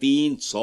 300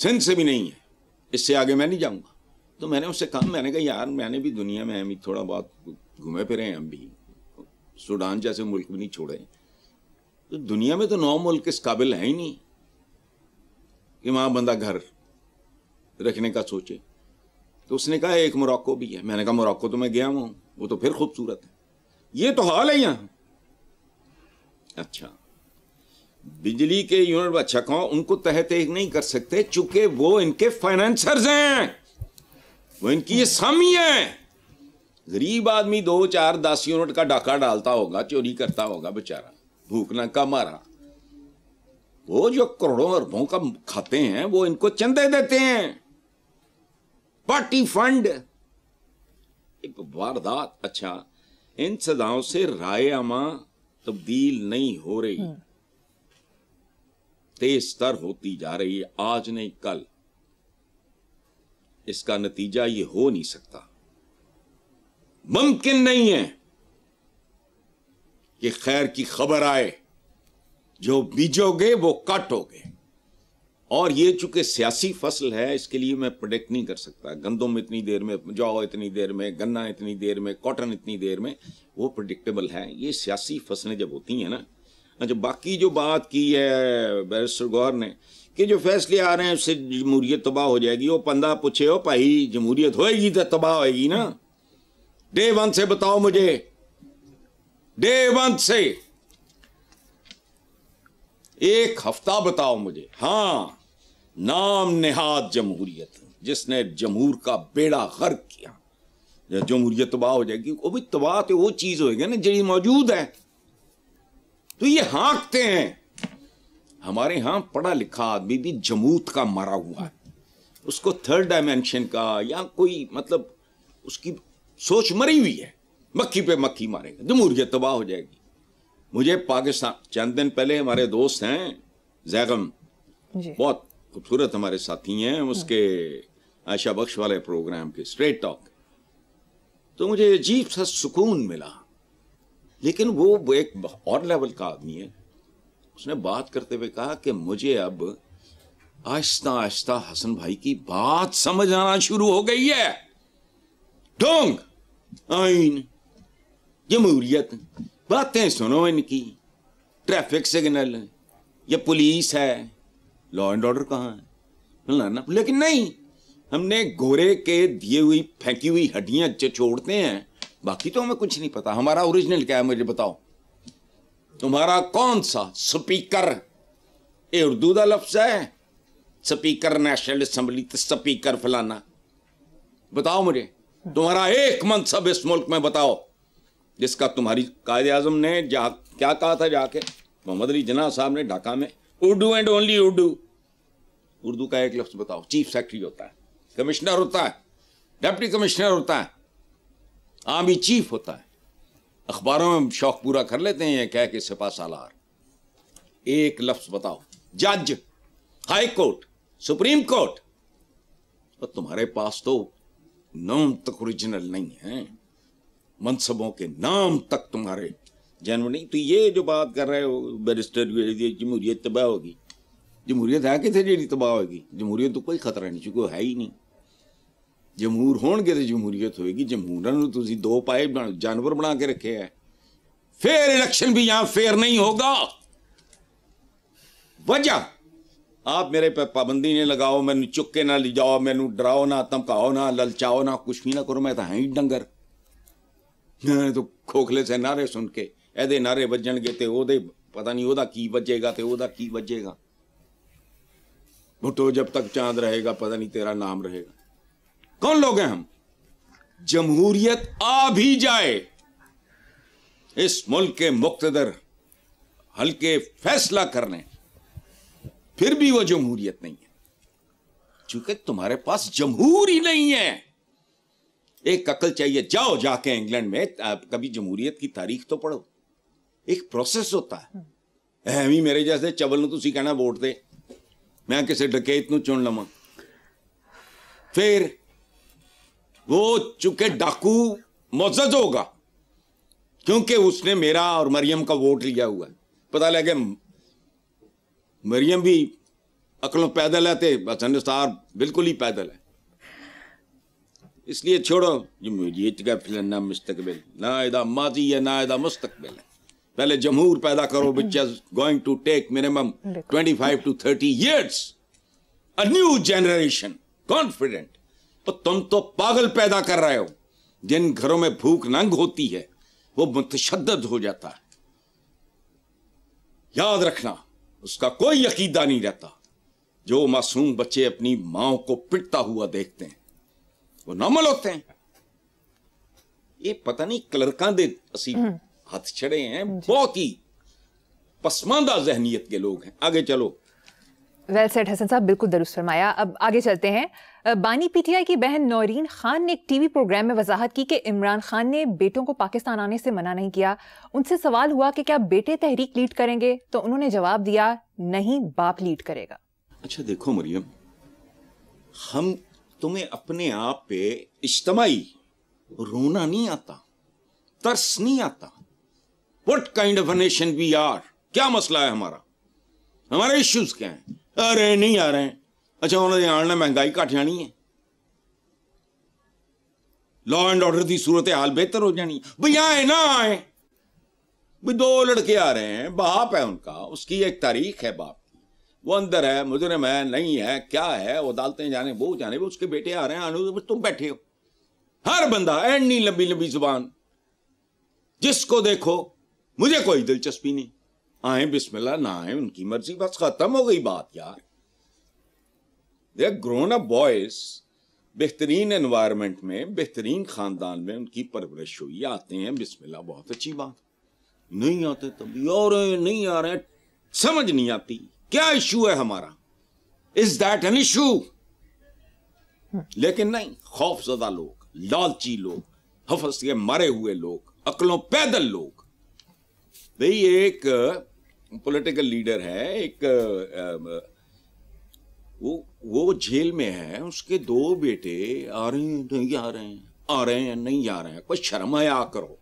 سندھ سے بھی نہیں ہے، اس سے آگے میں نہیں جاؤں گا. تو میں نے اس سے کہا، میں نے کہا یار میں نے بھی دنیا میں ہم تھوڑا بہت گھومے پھرے ہیں، ہم بھی سوڈان جیسے ملک بھی نہیں چھوڑے، تو دنیا میں تو 9 ملک اس قابل ہیں ہی نہیں کہ وہاں بندہ گھر رکھنے کا سوچے. تو اس نے کہا ایک موراکو بھی ہے. میں نے کہا موراکو تو میں گیا ہوں، وہ تو پھر خوبصورت ہے. یہ تو حال ہے یہاں. اچھا بجلی کے یونٹ اچھا کہو ان کو تحت ایک نہیں کر سکتے چونکہ وہ ان کے فائنینسرز ہیں، وہ ان کی یہ سامی ہیں. غریب آدمی 2 4 10 یونٹ کا ڈاکہ ڈالتا ہوگا، چوری کرتا ہوگا بیچارہ، بھوکنا کا مارا. وہ جو کروڑوں اربوں کا کھاتے ہیں وہ ان کو چندے دیتے ہیں، پارٹی فنڈ، واردات. اچھا ان سزاؤں سے رائے عامہ تبدیل نہیں ہو رہی، تیز تر ہوتی جا رہی ہے، آج نہیں کل. اس کا نتیجہ یہ ہو نہیں سکتا، ممکن نہیں ہے کہ خیر کی خبر آئے. جو بیجو گے وہ کاٹو گے. اور یہ چونکہ سیاسی فصل ہے اس کے لیے میں پریڈکٹ نہیں کر سکتا. گندم اتنی دیر میں، جو اتنی دیر میں، گنا اتنی دیر میں، کاٹن اتنی دیر میں، وہ پریڈکٹیبل ہے. یہ سیاسی فصلیں جب ہوتی ہیں نا. اچھا باقی جو بات کی ہے بیرسٹر گوہر نے کہ جو فیصلے آ رہے ہیں اس سے جمہوریت تباہ ہو جائے گی، وہ پندہ پوچھے ہو پائی جمہوریت ہوئے گی تو تباہ ہوئے گی نا. ڈے 1 سے بتاؤ مجھے، ڈے 1 سے ایک ہفتہ بتاؤ مجھے. ہاں نام نہاد جمہوریت جس نے جمہور کا بیڑا غرق کیا، جمہوریت تباہ ہو جائے گی. وہ بھی تباہ تو وہ چیز ہوئے گی نا جڑی موجود ہے. تو یہ ہانکتے ہیں. ہمارے ہاں پڑھا لکھا آدمی بھی جمود کا مرا ہوا ہے، اس کو 3rd ڈائمینشن کا یا کوئی مطلب اس کی سوچ مری ہوئی ہے، مکھی پہ مکھی مارے گا، جمہوریت تباہ ہو جائے گی. مجھے پاکستان چند دن پہلے ہمارے دوست ہیں زیغم جی، بہت خوبصورت ہمارے ساتھی ہیں، اس کے عائشہ بخش والے پروگرام کے اسٹریٹ ٹاک، تو مجھے عجیب سا سکون ملا. لیکن وہ ایک اور لیول کا آدمی ہے. اس نے بات کرتے ہوئے کہا کہ مجھے اب آہستہ آہستہ حسن بھائی کی بات سمجھ آنا شروع ہو گئی ہے. ڈونگ، آئین، جمہوریت، باتیں سنو ان کی، ٹریفک سگنل، یہ پولیس ہے، لا اینڈ آرڈر کہاں ہے؟ لیکن نہیں، ہم نے گورے کے دیے ہوئی پھینکی ہوئی ہڈیاں چھوڑتے ہیں، باقی تو ہمیں کچھ نہیں پتا. ہمارا اوریجنل کیا ہے مجھے بتاؤ. تمہارا کون سا سپیکر، یہ اردو دا لفظ ہے، سپیکر نیشنل اسمبلی، سپیکر فلانا، بتاؤ مجھے. تمہارا ایک منصب اس ملک میں بتاؤ جس کا تمہاری قائد اعظم نے کیا کہا تھا جا کے محمد علی جناح صاحب نے ڈھاکہ میں، اردو اینڈ اونلی اردو. اردو کا ایک لفظ بتاؤ. چیف سیکرٹری ہوتا ہے، کمشنر ہوتا ہے، ڈپٹی کمشنر ہوتا ہے، عامی چیف ہوتا ہے. اخباروں میں شوق پورا کر لیتے ہیں یہ کہہ کے سپاہ سالار. ایک لفظ بتاؤ. جج، ہائی کورٹ، سپریم کورٹ. اور تمہارے پاس تو نام تک اوریجنل نہیں ہے، منصبوں کے نام تک تمہارے جنم نہیں. تو یہ جو بات کر رہے ہو بیرسٹر جمہوریت تباہ ہوگی، جمہوریت ہے کہ تھے جی تباہ ہوگی؟ جمہوریت تو کوئی خطرہ نہیں چونکہ وہ ہے ہی نہیں. جمہور ہون گے تو جمہوریت ہوئے گی. جمہوراں تو 2 پائے جانور بنا کے رکھے ہے. فیئر الیکشن بھی یہاں فیئر نہیں ہوگا. وجہ آپ میرے پہ پابندی نہیں لگاؤ، مینو چکے نہ لے جاؤ، مینو ڈراؤ نہ، دھمکاؤ نہ، للچاؤ نہ، کچھ بھی نہ کرو. میں تو ہاں ہی ڈنگر، میں تو کھوکھلے سے نعرے سن کے ایدے نعرے بجن گے تے او دے پتہ نہیں او دا کی بجے گا تے او دا کی بجے گا. بھٹو جب تک چاند رہے گا پتہ نہیں تیرا نام رہے گا. کون لوگ ہیں ہم؟ جمہوریت آ بھی جائے اس ملک کے مقتدر ہلکے فیصلہ کرنے، پھر بھی وہ جمہوریت نہیں ہے چونکہ تمہارے پاس جمہور ہی نہیں ہے. ایک عقل چاہیے. جاؤ جا کے انگلینڈ میں کبھی جمہوریت کی تاریخ تو پڑھو. ایک پروسیس ہوتا ہے. ایویں میرے جیسے چول نو تسی کہنا ووٹ دے، میں کسی ڈکیت نو چن لواں. پھر وہ چونکہ ڈاکو معزز ہوگا کیونکہ اس نے میرا اور مریم کا ووٹ لیا ہوا ہے. پتہ لگے مریم بھی عقلوں پیدل ہے تے حسن نثار بالکل ہی پیدل ہے. اس لیے چھوڑو جمہوریت کا فلنا مستقبل، نہ ادا ماضی ہے نہ ادا مستقبل ہے. پہلے جمہور پیدا کرو which is going to take minimum 25 to 30 years. A new generation confident. اور تم تو پاگل پیدا کر رہے ہو. جن گھروں میں بھوک ننگ ہوتی ہے وہ متشدد ہو جاتا ہے. یاد رکھنا اس کا کوئی عقیدہ نہیں رہتا. جو معصوم بچے اپنی ماں کو پٹتا ہوا دیکھتے ہیں وہ نارمل ہوتے ہیں. یہ پتہ نہیں کلرکاں دے اسی ہاتھ چھڑے ہیں، بہت ہی پسماندہ ذہنیت کے لوگ ہیں. آگے چلو. ویل سیڈ حسن صاحب، بالکل درست فرمایا. اب آگے چلتے ہیں. بانی پی ٹی آئی کی بہن نورین خان نے ایک ٹی وی پروگرام میں وضاحت کی کہ عمران خان نے بیٹوں کو پاکستان آنے سے منع نہیں کیا. ان سے سوال ہوا کہ کیا بیٹے تحریک لیڈ کریں گے تو انہوں نے جواب دیا نہیں، باپ لیڈ کرے گا. اچھا دیکھو مریم، ہم تمہیں اپنے آپ پہ اجتماعی رونا نہیں آتا، ترس نہیں آتا. What kind of a nation we are؟ کیا مسئلہ ہے ہمارا؟ ہمارے ایشوز کیا ہیں؟ آ رہے ہیں نہیں آ رہے ہیں. اچھا انہوں نے آنا مہنگائی گھٹ جانی ہے، لا اینڈ آرڈر کی صورتحال بہتر ہو جانی. بھئی آئے نہ آئے، بھئی 2 لڑکے آ رہے ہیں، باپ ہے ان کا، اس کی ایک تاریخ ہے باپ کی، وہ اندر ہے، مجرم ہے نہیں ہے، کیا ہے، وہ عدالتیں جانے وہ جانے، وہ اس کے بیٹے آ رہے ہیں، آنے تم بیٹھے ہو. ہر بندہ اینڈ نہیں، لمبی لمبی زبان، جس کو دیکھو مجھے کوئی دلچسپی نہیں، آئیں بسم اللہ، نہ آئیں ان کی مرضی، بس ختم ہو گئی بات یار. They are grown up boys, بہترین انوائرمنٹ میں، بہترین خاندان میں ان کی پرورش ہوئی، آتے ہیں بسم اللہ، بہت اچھی بات. نہیں آتے تبھی آ رہے ہیں، نہیں آ رہے ہیں، سمجھ نہیں آتی کیا ایشو ہے ہمارا. Is that an issue? لیکن نہیں، خوف زدہ لوگ، لالچی لوگ، حفظ کے مرے ہوئے لوگ، عقلوں پیدل لوگ. بھئی ایک پولیٹیکل لیڈر ہے، ایک وہ جیل میں ہے، اس کے 2 بیٹے آ رہے ہیں نہیں آ رہے ہیں، آ رہے ہیں نہیں آ رہے ہیں. کوئی شرم حیا کرو.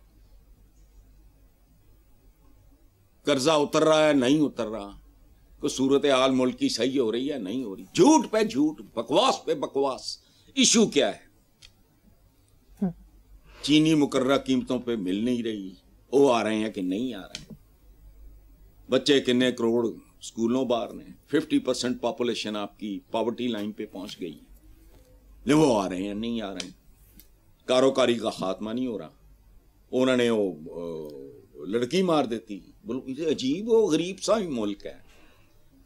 قرضہ اتر رہا ہے نہیں اتر رہا، کوئی صورتحال ملک کی صحیح ہو رہی ہے نہیں ہو رہی، جھوٹ پہ جھوٹ، بکواس پہ بکواس. ایشو کیا ہے؟ چینی مقررہ قیمتوں پہ مل نہیں رہی، وہ آ رہے ہیں کہ نہیں آ رہے ہیں. بچے کتنے کروڑ اسکولوں باہر نے، 50% پاپولیشن آپ کی پاورٹی لائن پہ پہنچ گئی ہے، وہ آ رہے ہیں نہیں آ رہے ہیں. کاروکاری کا خاتمہ نہیں ہو رہا. انہوں نے وہ لڑکی مار دیتی. عجیب و غریب سا ہی ملک ہے.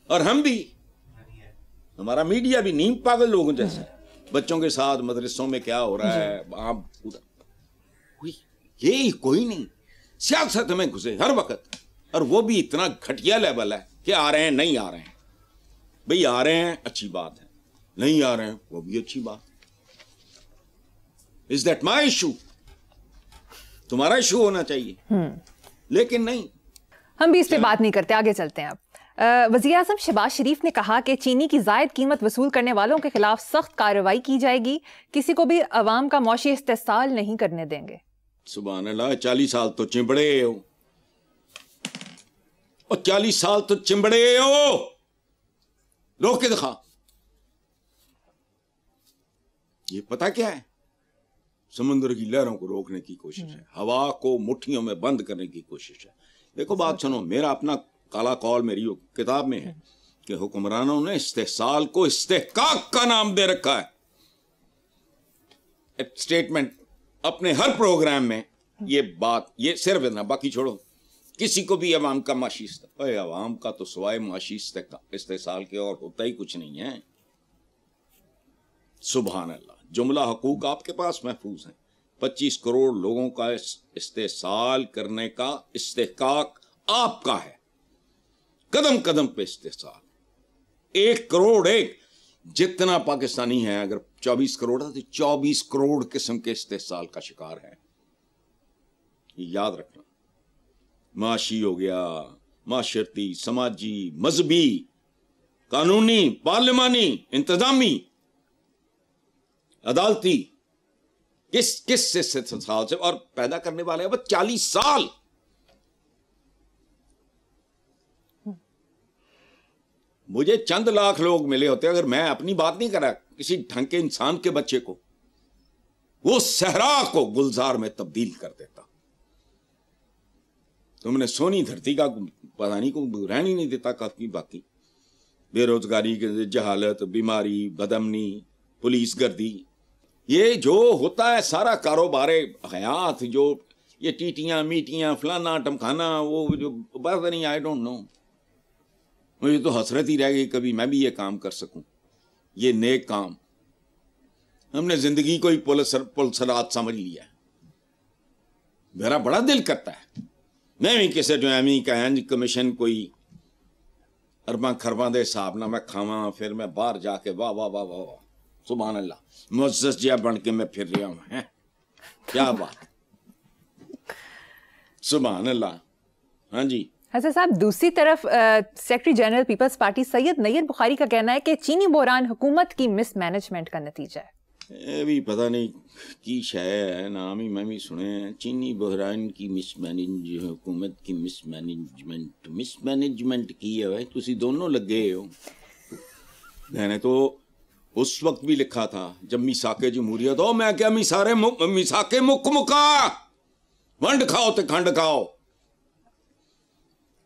اور ہم بھی، ہمارا میڈیا بھی نیم پاگل لوگوں جیسے. بچوں کے ساتھ مدرسوں میں کیا ہو رہا ہے، آپ یہ کوئی نہیں. سیاست میں گھسے ہر وقت، اور وہ بھی اتنا گھٹیا لیول ہے کہ آ رہے ہیں نہیں آ رہے ہیں. بھئی آ رہے ہیں اچھی بات ہے، نہیں آ رہے ہیں وہ بھی اچھی بات. Is that my issue? تمہارا ایشو ہونا چاہیے، لیکن نہیں. ہم بھی اس پہ بات نہیں کرتے. آگے چلتے ہیں. اب وزیر اعظم شہباز شریف نے کہا کہ چینی کی زائد قیمت وصول کرنے والوں کے خلاف سخت کارروائی کی جائے گی، کسی کو بھی عوام کا معاشی استحصال نہیں کرنے دیں گے. سبحان اللہ، 40 سال تو چمبڑے ہو، اور 40 سال تو چمبڑے ہو. روک کے دکھا. یہ پتا کیا ہے؟ سمندر کی لہروں کو روکنے کی کوشش ہے، ہوا کو مٹھیوں میں بند کرنے کی کوشش ہے. دیکھو بات سنو، میرا اپنا کالا قول میری کتاب میں ہے کہ حکمرانوں نے استحصال کو استحقاق کا نام دے رکھا ہے. اسٹیٹمنٹ اپنے ہر پروگرام میں یہ بات، یہ صرف اتنا، باقی چھوڑو. کسی کو بھی عوام کا معاشی عوام کا تو سوائے معاشی استحصال کے اور ہوتا ہی کچھ نہیں ہے. سبحان اللہ. جملہ حقوق آپ کے پاس محفوظ ہیں. 25 کروڑ لوگوں کا استحصال کرنے کا استحقاق آپ کا ہے. قدم قدم پہ استحصال. 1 کروڑ ایک جتنا پاکستانی ہے، اگر 24 کروڑ ہے تو 24 کروڑ قسم کے استحصال کا شکار ہے. یہ یاد رکھنا. معاشی ہو گیا، معاشرتی، سماجی، مذہبی، قانونی، پارلیمانی، انتظامی، عدالتی، کس سے استحصال سے، اور پیدا کرنے والے وہ 40 سال. مجھے چند لاکھ لوگ ملے ہوتے اگر میں اپنی بات نہیں کرا کسی ڈھنگ کے انسان کے بچے کو وہ صحرا کو گلزار میں تبدیل کر دیتا. تم نے سونی دھرتی کا پتہ نہیں کو رہنے نہیں دیتا. کافی باقی بے روزگاری کی جہالت, بیماری, بدامنی, پولیس گردی, یہ جو ہوتا ہے سارا کاروبار حیات, جو یہ ٹیٹیاں میٹیاں فلانا ٹمکانا, وہ جو بات نہیں, آئی ڈونٹ نو. مجھے تو حسرت ہی رہ گئی کبھی میں بھی یہ کام کر سکوں, یہ نیک کام. ہم نے زندگی کو ہی پلسرات سمجھ لیا ہے. میرا بڑا دل کرتا ہے میں بھی کسی جو ایمی کا کمیشن کوئی ارباں خرباں دے حساب نہ میں کھاواں, پھر میں باہر جا کے واہ واہ واہ واہ سبحان اللہ معزز جیا بن کے میں پھر رہا ہوں. کیا بات, سبحان اللہ. ہاں جی حسن صاحب, دوسری طرف سیکرٹری جنرل پیپلز پارٹی سید نیت بخاری کا کہنا ہے کہ چینی بحران حکومت کی مس مینجمنٹ کا نتیجہ ہے. یہ بھی پتہ نہیں کی شے ہے, نام ہی میں بھی سنے ہیں. چینی بحران کی مس مینج, حکومت کی مس مینجمنٹ کی ہے. تسی دونوں لگے ہو. میں نے تو اس وقت بھی لکھا تھا جب میثاق جمہوریت ہو, میں کیا میثاق مک مکا ونڈ کھاؤ تے کھنڈ کھاؤ.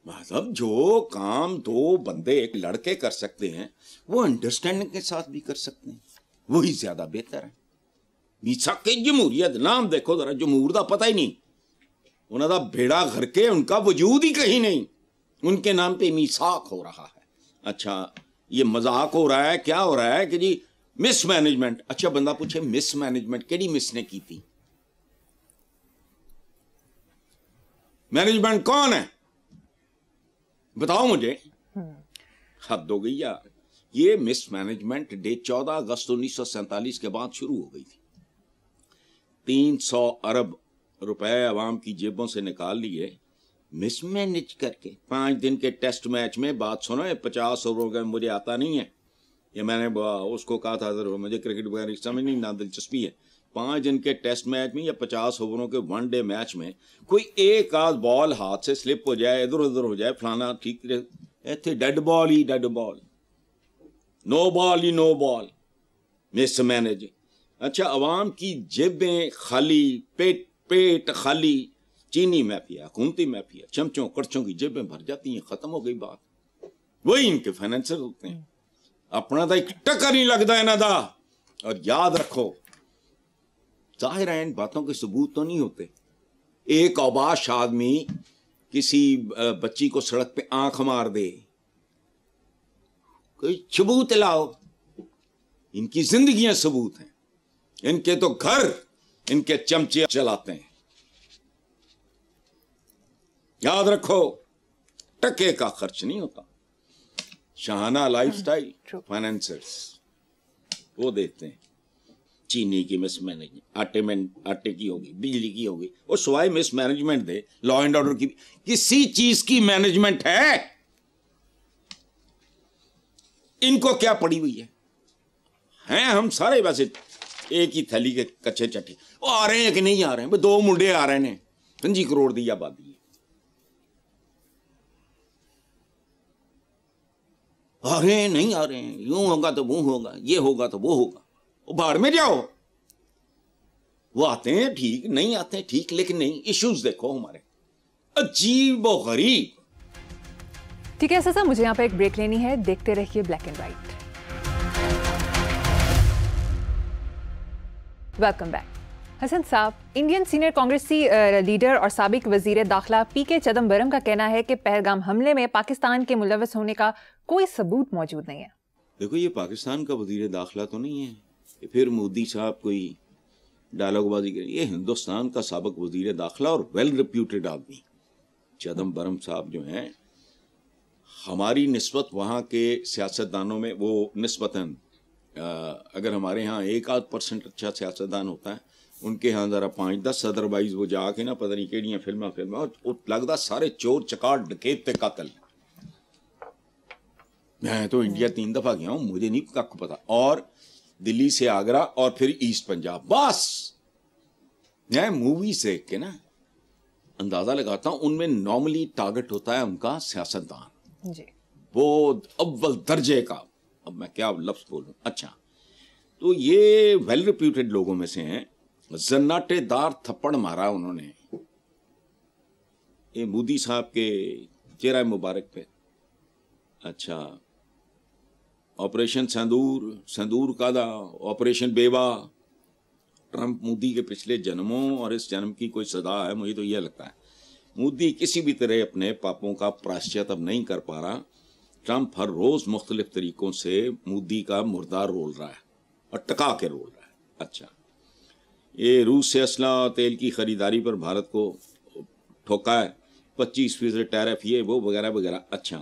مطلب جو کام دو بندے ایک لڑکے کر سکتے ہیں وہ انڈرسٹینڈنگ کے ساتھ بھی کر سکتے ہیں, وہی زیادہ بہتر ہے. میثاق جمہوریت نام دیکھو ذرا, جمہور دا پتہ ہی نہیں, انہوں دا بیڑا گھر کے ان کا وجود ہی کہیں نہیں, ان کے نام پہ میثاق ہو رہا ہے. اچھا یہ مذاق ہو رہا ہے, کیا ہو رہا ہے کہ جی مس مینجمنٹ. اچھا بندہ پوچھے مس مینجمنٹ کیڑی مس نے کی تھی؟ مینجمنٹ کون ہے بتاؤ مجھے. حد ہو گئی یار. یہ مس مینجمنٹ ڈے 14 اگست 1947 کے بعد شروع ہو گئی تھی. 300 ارب روپے عوام کی جیبوں سے نکال لیے مس مینج کر کے. 5 دن کے ٹیسٹ میچ میں, بات سنو, 50 اووروں کا مجھے آتا نہیں ہے, یہ میں نے اس کو کہا تھا مجھے کرکٹ وغیرہ سمجھ نہیں, نہ دلچسپی ہے. 5 دن کے ٹیسٹ میچ میں یا 50 اووروں کے ون ڈے میچ میں کوئی ایک آدھ بال ہاتھ سے سلپ ہو جائے, ادھر ادھر ہو جائے, فلانا ٹھیک رہے, ڈیڈ بال ہی ڈیڈ بال, نو بال ہی نو بال, مس مینج. اچھا عوام کی جیبیں خالی, پیٹ خالی, چینی مافیا, حکومتی مافیا, چمچوں کڑچوں کی جیبیں بھر جاتی ہیں, ختم ہو گئی بات. وہی ان کے فائنینسر ہوتے ہیں. اپنا تو ایک ٹکر نہیں لگتا انہاں دا. اور یاد رکھو ظاہر ہے ان باتوں کے ثبوت تو نہیں ہوتے. ایک اوباش آدمی کسی بچی کو سڑک پہ آنکھ مار دے, کوئی ثبوت لاؤ. ان کی زندگیاں ثبوت ہیں, ان کے تو گھر ان کے چمچے چلاتے ہیں. یاد رکھو ٹکے کا خرچ نہیں ہوتا. شاہانہ لائف سٹائل فائنینسرز وہ دیتے ہیں. چینی کی مس مینجمنٹ, آٹے کی ہوگی, بجلی کی ہوگی, اور سوائے mismanagement the law and order کی کسی چیز کی مینجمنٹ ہے؟ ان کو کیا پڑی ہوئی ہے؟ ہم سارے ویسے ایک ہی تھیلی کے کچے چٹے. وہ آ رہے ہیں کہ نہیں آ رہے ہیں؟ 2 منڈے آ رہے ہیں, 5 کروڑ دی آبادی ہے. آ رہے ہیں نہیں آ رہے ہیں, یوں ہوگا تو وہ ہوگا, یہ ہوگا تو وہ ہوگا. وہ باہر میں جاؤ, وہ آتے ہیں ٹھیک, نہیں آتے ہیں ٹھیک, لیکن نہیں, ایشوز دیکھو ہمارے عجیب و غریب. ٹھیک ہے سر, مجھے یہاں پہ ایک بریک لینی ہے. دیکھتے رہیے black and white. Welcome back. Hasan sahab, Indian senior کانگریسی leader اور سابق وزیر داخلہ پی کے چدمبرم کا کہنا ہے کہ پہلگام حملے میں پاکستان کے ملوث ہونے کا کوئی ثبوت موجود نہیں ہے. دیکھو یہ پاکستان کا وزیر داخلہ تو نہیں ہے, پھر مودی صاحب کوئی ڈائلاگ بازی کریں. یہ ہندوستان کا سابق وزیر داخلہ اور ویل ریپیوٹیڈ آدمی چدمبرم صاحب جو ہیں, ہماری نسبت وہاں کے سیاستدانوں میں وہ نسبتاً اگر ہمارے ہاں 1-8% اچھا سیاستدان ہوتا ہے, ان کے ہاں ذرا 5-10, ادروائز وہ جا کے نا پتہ نہیں کیڑیاں فلمیں اور لگتا سارے چور چکاٹ ڈکیت تے قاتل. میں تو انڈیا 3 دفعہ گیا ہوں, مجھے نہیں کک پتا. اور دلی سے آگرہ اور پھر ایسٹ پنجاب, بس میں موویز دیکھ کے نا اندازہ لگاتا ہوں ان میں نارملی ٹارگٹ ہوتا ہے ان کا سیاستدان. جی وہ اول درجے کا، اب میں کیا لفظ بولوں، اچھا تو یہ ویل ریپیوٹیڈ لوگوں میں سے ہیں. زناٹے دار تھپڑ مارا انہوں نے یہ مودی صاحب کے چہرہ مبارک پہ. اچھا آپریشن سندور کا دا آپریشن بیوا. ٹرمپ مودی کے پچھلے جنموں اور اس جنم کی کوئی صدا ہے؟ مجھے تو یہ لگتا ہے مودی کسی بھی طرح اپنے پاپوں کا پراشچت اب نہیں کر پا رہا. ٹرمپ ہر روز مختلف طریقوں سے مودی کا مردار رول رہا ہے اور ٹکا کے رول رہا ہے. اچھا یہ روس سے اسلحہ تیل کی خریداری پر بھارت کو ٹھوکا ہے، 25% ٹیرف یہ وہ وغیرہ وغیرہ. اچھا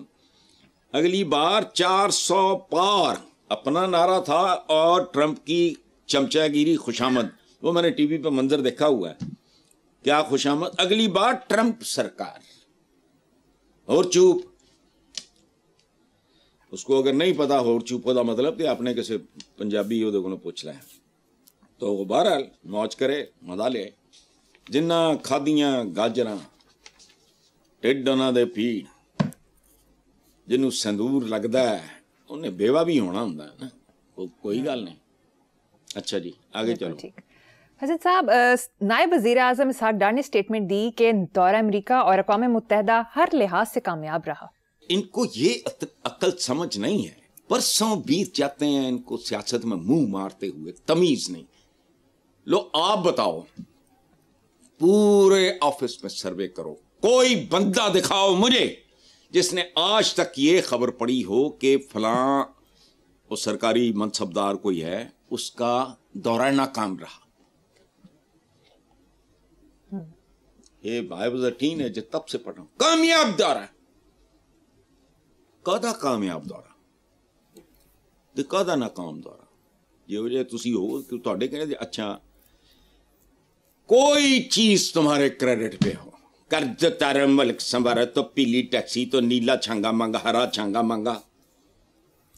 اگلی بار 400 پار اپنا نعرہ تھا اور ٹرمپ کی چمچہ گیری خوشامد، وہ میں نے ٹی وی پہ منظر دیکھا ہوا ہے. کیا خوشامد؟ اگلی بار ٹرمپ سرکار اور چوپ. اس کو اگر نہیں پتا ہو چوپ کا مطلب کہ آپ نے کسی پنجابی ہو دیکھو پوچھ رہے ہیں تو بہرحال موج کرے مزہ لے. جنہ کھادیاں گاجراں ٹھڈ انہاں دے پیڑ، جنوں سندور لگدا ہے انہیں بیوہ بھی ہونا ہوندا ہے نا، کوئی گل نہیں. اچھا جی آگے چلو. حسن صاحب، نائب وزیر اعظم اسحاق ڈار نے اسٹیٹمنٹ دی کہ دورہ امریکہ اور اقوام متحدہ ہر لحاظ سے کامیاب رہا. ان کو یہ عقل سمجھ نہیں ہے، برسوں بیت جاتے ہیں ان کو سیاست میں منہ مارتے ہوئے، تمیز نہیں. لو آپ بتاؤ، پورے آفس میں سروے کرو، کوئی بندہ دکھاؤ مجھے جس نے آج تک یہ خبر پڑی ہو کہ فلاں وہ سرکاری منصبدار کوئی ہے اس کا دورہ ناکام رہا. یہ I was a teenager تب سے پڑھا ہوں. کامیاب دورہ، کدا کامیاب دورہ تے کدا ناکام دورہ. جو جے تسی ہو کہ تواڈے کہنے اچھا کوئی چیز تمہارے کریڈٹ پہ ہو، قرض تارا ملک سنوارا تو پیلی ٹیکسی تو نیلا چھانگا مانگا ہرا چھانگا مانگا،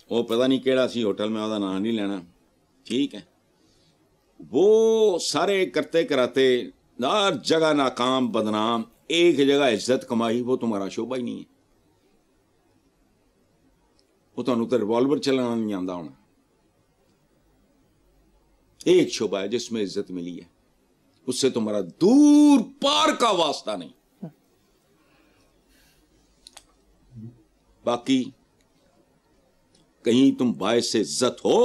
وہ پتہ نہیں کیڑا سی ہوٹل میں وہ نام نہیں لینا، ٹھیک ہے. وہ سارے کرتے کراتے ہر جگہ ناکام بدنام، ایک جگہ عزت کمائی، وہ تمہارا شعبہ ہی نہیں ہے. وہ تمہیں تو ریوالور چلانا نہیں آتا ہونا. ایک شعبہ ہے جس میں عزت ملی ہے، اس سے تمہارا دور پار کا واسطہ نہیں. باقی کہیں تم باعث عزت ہو،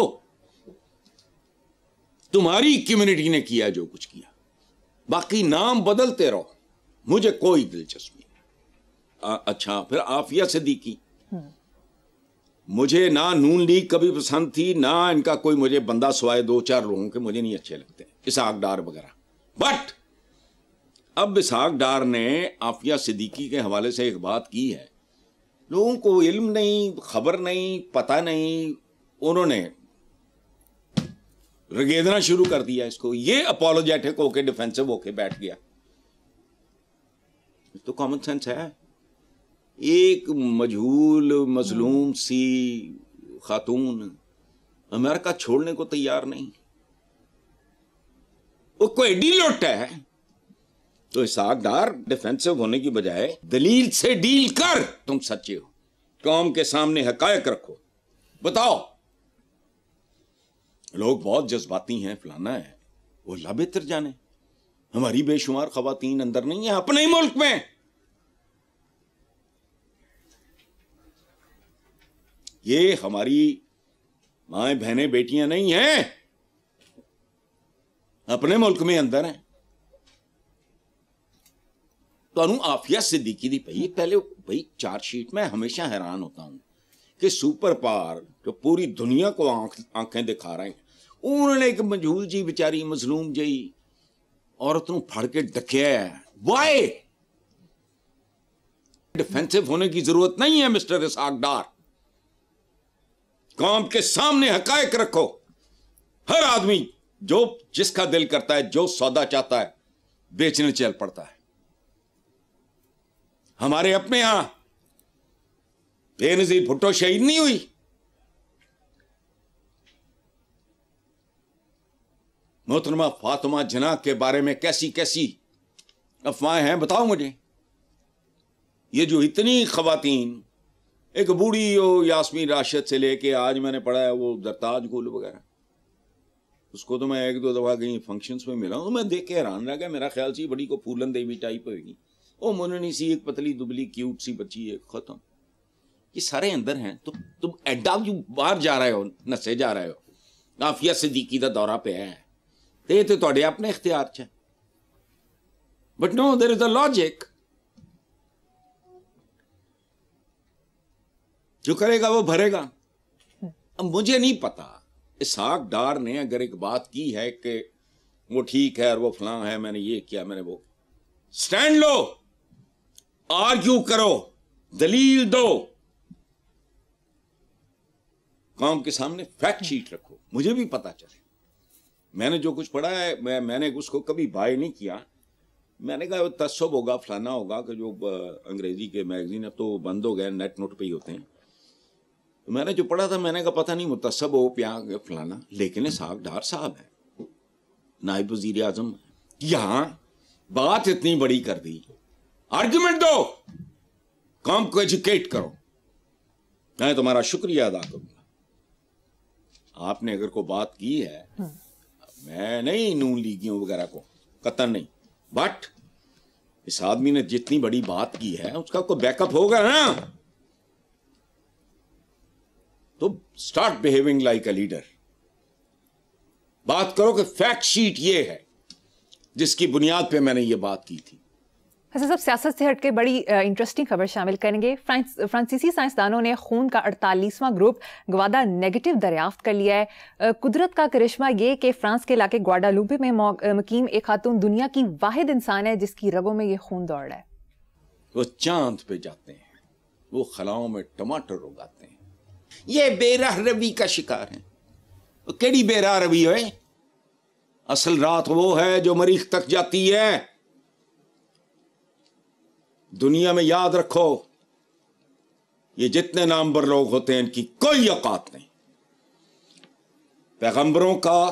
تمہاری کمیونٹی نے کیا جو کچھ کیا، باقی نام بدلتے رہو، مجھے کوئی دلچسپی نہیں. اچھا پھر عافیہ صدیقی، مجھے نہ نون لیگ کبھی پسند تھی، نہ ان کا کوئی مجھے بندہ سوائے 2-4 لوگوں کے مجھے نہیں اچھے لگتے، اسحاق ڈار وغیرہ. بٹ اب اسحاق ڈار نے عافیہ صدیقی کے حوالے سے ایک بات کی ہے، لوگوں کو علم نہیں، خبر نہیں، پتہ نہیں، انہوں نے رگیدنا شروع کر دیا اس کو. یہ اپولوجیٹک ہو کے ڈیفینسو ہو کے بیٹھ گیا. تو کامن سینس ہے. ایک مجہول مظلوم سی خاتون امریکہ چھوڑنے کو تیار نہیں، وہ کوئی ڈیل لوٹ ہے. تو اسحاق ڈار ڈیفینسو ہونے کی بجائے دلیل سے ڈیل کر. تم سچے ہو، قوم کے سامنے حقائق رکھو، بتاؤ. لوگ بہت جذباتی ہیں، فلانا ہے، وہ اللہ بہتر جانے. ہماری بے شمار خواتین اندر نہیں ہیں اپنے ہی ملک میں. یہ ہماری مائیں بہنیں بیٹیاں نہیں ہیں، اپنے ملک میں اندر ہیں. تو عافیہ صدیقی دی پہلے بھائی چارج شیٹ میں ہمیشہ حیران ہوتا ہوں کہ سپر پاور جو پوری دنیا کو آنکھیں دکھا رہے ہیں، انہوں نے ایک مجہول جی بیچاری مظلوم جی عورت نوں پھڑ کے ڈکیا ہے. وائی؟ ڈیفینسو ہونے کی ضرورت نہیں ہے مسٹر اسحاق ڈار. قوم کے سامنے حقائق رکھو. ہر آدمی جو جس کا دل کرتا ہے، جو سودا چاہتا ہے، بیچنے چل پڑتا ہے. ہمارے اپنے ہاں بے نظیر بھٹو شہید نہیں ہوئی، محترمہ فاطمہ جناح کے بارے میں کیسی کیسی افواہیں ہیں، بتاؤ مجھے. یہ جو اتنی خواتین ایک بوڑھی ہو یاسمین راشد سے لے کے آج میں نے پڑھا ہے وہ درتاج گل وغیرہ، اس کو تو میں ایک دو دفعہ کہیں فنکشنز میں ملا ہوں تو میں دیکھ کے حیران رہ گیا. میرا خیال سی بڑی کو پھولن دیوی ٹائپ ہوئے گی، وہ مننی سی ایک پتلی دبلی کیوٹ سی بچی ہے، ختم. یہ سارے اندر ہیں. تو تم ایڈا جو باہر جا رہے ہو، نسے جا رہے ہو، عافیہ صدیقی دا دورہ پہ ہے تے تواڈے اپنے اختیار چ. But no, there is a logic. جو کرے گا وہ بھرے گا. اب مجھے نہیں پتا اسحاق ڈار نے اگر ایک بات کی ہے کہ وہ ٹھیک ہے اور وہ فلاں ہے، میں نے یہ کیا، میں نے وہ. سٹینڈ لو، آرگیو کرو، دلیل دو، قوم کے سامنے فیکٹ شیٹ رکھو، مجھے بھی پتا چلے. میں نے جو کچھ پڑھا ہے میں نے اس کو کبھی بائی نہیں کیا. میں نے کہا تعصب ہوگا، فلانا ہوگا، کہ جو انگریزی کے میگزین اب تو بند ہو گئے، نیٹ نوٹ پہ ہی ہوتے ہیں. تو میں نے جو پڑھا تھا میں نے کہا پتہ نہیں متصب ہو پیا فلانا، لیکن اسحاق ڈار صاحب ہے، نائب وزیر اعظم. یہاں بات اتنی بڑی کر دی، آرگیومنٹ دو، قوم کو ایجوکیٹ کرو. میں تمہارا شکریہ ادا کروں گا. آپ نے اگر کوئی بات کی ہے، میں نہیں نون لیگیوں وغیرہ کو قطن نہیں، بٹ اس آدمی نے جتنی بڑی بات کی ہے اس کا کوئی بیک اپ ہوگا نا. تو start behaving like a leader. بات کرو کہ فیکٹ شیٹ یہ ہے جس کی بنیاد پہ میں نے یہ بات کی تھی. حسن صاحب سیاست سے ہٹ کے بڑی انٹرسٹنگ خبر شامل کریں گے. فرانسیسی سائنسدانوں نے خون کا 48واں گروپ گوادا نیگیٹو دریافت کر لیا ہے. قدرت کا کرشمہ یہ کہ فرانس کے علاقے گواڈالوپے میں مقیم ایک خاتون دنیا کی واحد انسان ہے جس کی رگوں میں یہ خون دوڑ رہا ہے. وہ چاند پہ جاتے ہیں، وہ خلاؤں میں ٹماٹر اگاتے ہیں. یہ بے راہ روی کا شکار ہیں. وہ کیڑی بے راہ روی ہے؟ اصل رات وہ ہے جو مریخ تک جاتی ہے. دنیا میں یاد رکھو، یہ جتنے نامور لوگ ہوتے ہیں ان کی کوئی اوقات نہیں. پیغمبروں کا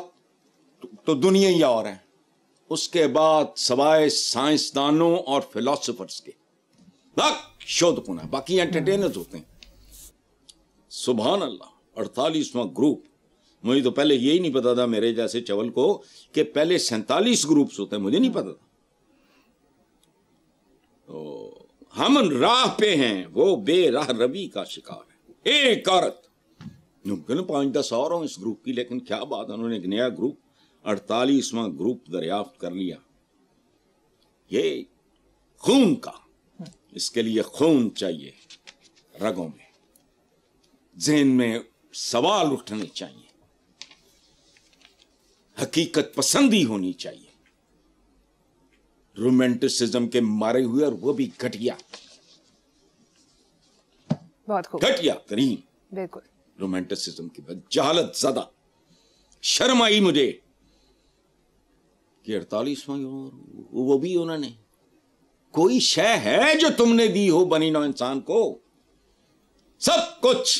تو دنیا ہی اور ہے، اس کے بعد سوائے سائنسدانوں اور فلاسفرز کے شودھ پنا، باقی انٹرٹینرز ہوتے ہیں. سبحان اللہ، 48واں گروپ. مجھے تو پہلے یہی نہیں پتا تھا میرے جیسے چول کو کہ پہلے 47 گروپس ہوتے ہیں، مجھے نہیں پتا تھا. تو ہم راہ پہ ہیں، وہ بے راہ روی کا شکار ہے. ایک عورت، ممکن 5-10 اور ہوں اس گروپ کی، لیکن کیا بات، انہوں نے ایک نیا گروپ 48واں گروپ دریافت کر لیا. یہ خون کا، اس کے لیے خون چاہیے، رگوں میں، ذہن میں سوال اٹھنے چاہیے، حقیقت پسندی ہونی چاہیے، رومانٹسزم کے مارے ہوئے، اور وہ بھی گھٹیا، بہت خوب، گھٹیا ترین. بالکل رومانٹسزم کی جہالت زدہ. شرم آئی مجھے کہ 48واں وہ بھی انہوں نے. کوئی شے ہے جو تم نے دی ہو بنی نو انسان کو؟ سب کچھ.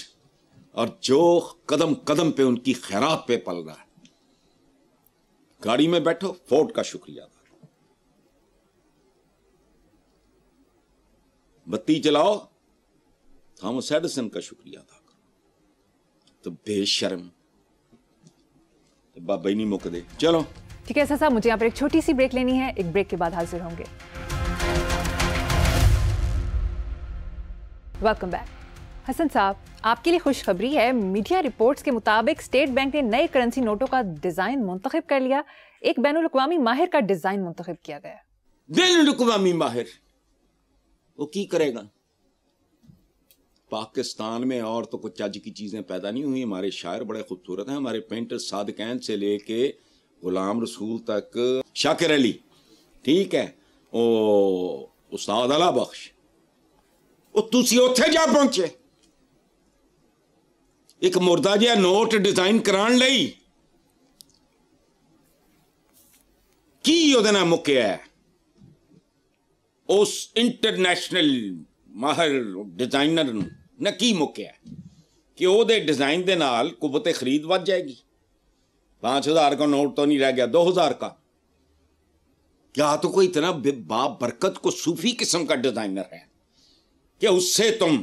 اور جو قدم قدم پہ ان کی خیرات پہ پل رہا ہے. گاڑی میں بیٹھو، فورڈ کا شکریہ ادا کرو. بتی چلاؤ، تھامس ایڈیسن کا شکریہ ادا کرو. تو بے شرم بابا ہی نہیں مک دے. چلو ٹھیک ہے صاحب، مجھے یہاں پر ایک چھوٹی سی بریک لینی ہے. ایک بریک کے بعد حاضر ہوں گے. Welcome back. حسن صاحب، آپ کے لیے خوشخبری ہے. میڈیا رپورٹس کے مطابق اسٹیٹ بینک نے نئے کرنسی نوٹوں کا ڈیزائن منتخب کر لیا. ایک بین الاقوامی ماہر کا ڈیزائن منتخب کیا گیا. بین الاقوامی ماہر وہ کی کرے گا؟ پاکستان میں اور تو کچھ چج کی چیزیں پیدا نہیں ہوئی. ہمارے شاعر بڑے خوبصورت ہیں، ہمارے پینٹر صادقین سے لے کے غلام رسول تک، شاکر علی، ٹھیک ہے، او استاد علا بخش، وہ تسی اوتھے جا پہنچے ایک مردہ جہا نوٹ ڈیزائن کران لئی. کی وہ نام مکیا ہے اس انٹرنیشنل ماہر ڈیزائنر نہ کی مکیا ہے کہ وہ دے ڈیزائن دے نال قوت خرید ود جائے گی. 5,000 کا نوٹ تو نہیں رہ گیا، 2,000 کا. کیا تو کوئی اتنا با برکت کو صوفی قسم کا ڈیزائنر ہے کہ اس سے تم